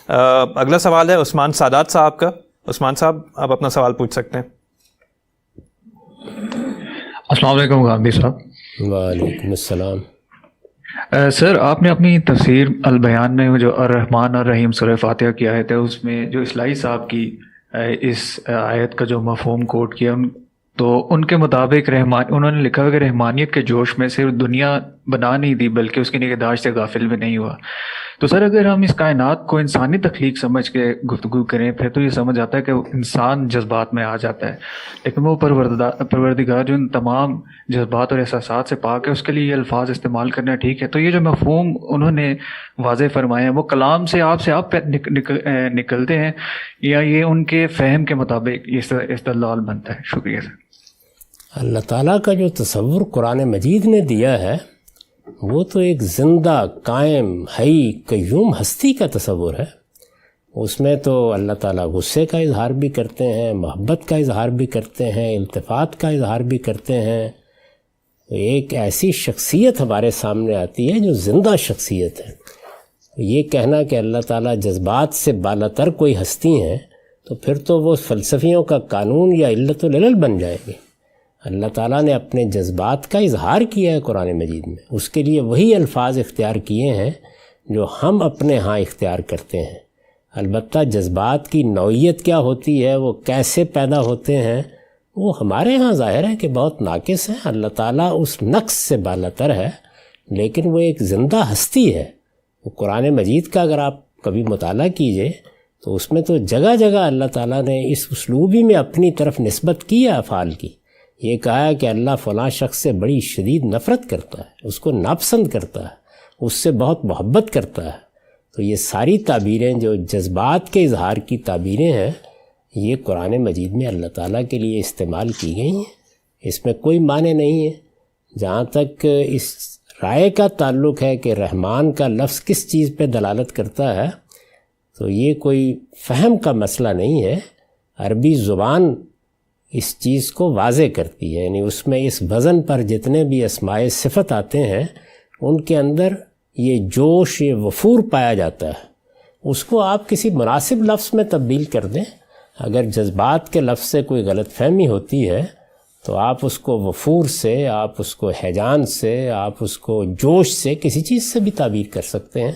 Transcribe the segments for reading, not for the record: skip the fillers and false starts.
اگلا سوال ہے عثمان سادات صاحب کا. عثمان صاحب آپ اپنا سوال پوچھ سکتے ہیں. السلام علیکم گاندھی صاحب. وعلیکم السلام. سر آپ نے اپنی تفسیر البیان میں جو الرحمن الرحیم سورہ فاتحہ کی آیت ہے اس میں جو اصلاحی صاحب کی اس آیت کا جو مفہوم کوٹ کیا تو ان کے مطابق انہوں نے لکھا کہ رحمانیت کے جوش میں صرف دنیا بنا نہیں دی بلکہ اس کی نگہداشت سے غافل بھی نہیں ہوا. تو سر اگر ہم اس کائنات کو انسانی تخلیق سمجھ کے گفتگو کریں پھر تو یہ سمجھ آتا ہے کہ انسان جذبات میں آ جاتا ہے، لیکن وہ پروردگار جو ان تمام جذبات اور احساسات سے پاک ہے اس کے لیے یہ الفاظ استعمال کرنا ٹھیک ہے. تو یہ جو مفہوم انہوں نے واضح فرمائے ہیں وہ کلام سے آپ نکلتے ہیں یا یہ ان کے فہم کے مطابق یہ استدلال بنتا ہے؟ شکریہ سر. اللہ تعالیٰ کا جو تصور قرآن مجید نے دیا ہے وہ تو ایک زندہ قائم حی قیوم ہستی کا تصور ہے. اس میں تو اللہ تعالیٰ غصے کا اظہار بھی کرتے ہیں، محبت کا اظہار بھی کرتے ہیں، التفات کا اظہار بھی کرتے ہیں. ایک ایسی شخصیت ہمارے سامنے آتی ہے جو زندہ شخصیت ہے. یہ کہنا کہ اللہ تعالیٰ جذبات سے بالاتر کوئی ہستی ہیں تو پھر تو وہ فلسفیوں کا قانون یا علت العلل بن جائے گی. اللہ تعالیٰ نے اپنے جذبات کا اظہار کیا ہے قرآن مجید میں، اس کے لیے وہی الفاظ اختیار کیے ہیں جو ہم اپنے ہاں اختیار کرتے ہیں. البتہ جذبات کی نوعیت کیا ہوتی ہے، وہ کیسے پیدا ہوتے ہیں، وہ ہمارے ہاں ظاہر ہے کہ بہت ناقص ہے. اللہ تعالیٰ اس نقص سے بالاتر ہے، لیکن وہ ایک زندہ ہستی ہے. وہ قرآن مجید کا اگر آپ کبھی مطالعہ کیجئے تو اس میں تو جگہ جگہ اللہ تعالیٰ نے اس اسلوبی میں اپنی طرف نسبت کی ہے افعال کی. یہ کہا ہے کہ اللہ فلاں شخص سے بڑی شدید نفرت کرتا ہے، اس کو ناپسند کرتا ہے، اس سے بہت محبت کرتا ہے. تو یہ ساری تعبیریں جو جذبات کے اظہار کی تعبیریں ہیں یہ قرآن مجید میں اللہ تعالیٰ کے لیے استعمال کی گئی ہیں. اس میں کوئی معنی نہیں ہے. جہاں تک اس رائے کا تعلق ہے کہ رحمان کا لفظ کس چیز پہ دلالت کرتا ہے تو یہ کوئی فہم کا مسئلہ نہیں ہے. عربی زبان اس چیز کو واضح کرتی ہے، یعنی اس میں اس وزن پر جتنے بھی اسماء صفت آتے ہیں ان کے اندر یہ جوش، یہ وفور پایا جاتا ہے. اس کو آپ کسی مناسب لفظ میں تبدیل کر دیں. اگر جذبات کے لفظ سے کوئی غلط فہمی ہوتی ہے تو آپ اس کو وفور سے، آپ اس کو ہیجان سے، آپ اس کو جوش سے، کسی چیز سے بھی تعبیر کر سکتے ہیں.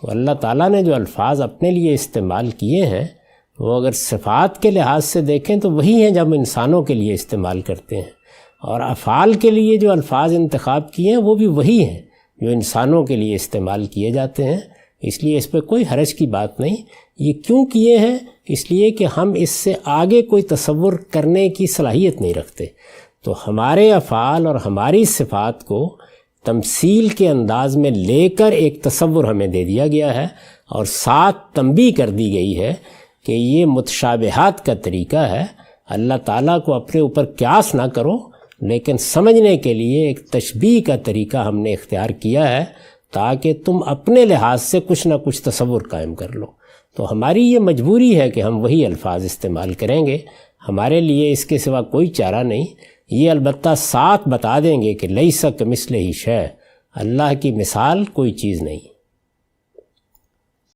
تو اللہ تعالیٰ نے جو الفاظ اپنے لیے استعمال کیے ہیں وہ اگر صفات کے لحاظ سے دیکھیں تو وہی ہیں جب انسانوں کے لیے استعمال کرتے ہیں، اور افعال کے لیے جو الفاظ انتخاب کیے ہیں وہ بھی وہی ہیں جو انسانوں کے لیے استعمال کیے جاتے ہیں. اس لیے اس پہ کوئی حرج کی بات نہیں. یہ کیوں کیے ہیں؟ اس لیے کہ ہم اس سے آگے کوئی تصور کرنے کی صلاحیت نہیں رکھتے. تو ہمارے افعال اور ہماری صفات کو تمثیل کے انداز میں لے کر ایک تصور ہمیں دے دیا گیا ہے، اور ساتھ تنبیہ کر دی گئی ہے کہ یہ متشابہات کا طریقہ ہے. اللہ تعالیٰ کو اپنے اوپر قیاس نہ کرو، لیکن سمجھنے کے لیے ایک تشبیہ کا طریقہ ہم نے اختیار کیا ہے تاکہ تم اپنے لحاظ سے کچھ نہ کچھ تصور قائم کر لو. تو ہماری یہ مجبوری ہے کہ ہم وہی الفاظ استعمال کریں گے. ہمارے لیے اس کے سوا کوئی چارہ نہیں. یہ البتہ ساتھ بتا دیں گے کہ لیس کمثلہ شیء، اللہ کی مثال کوئی چیز نہیں.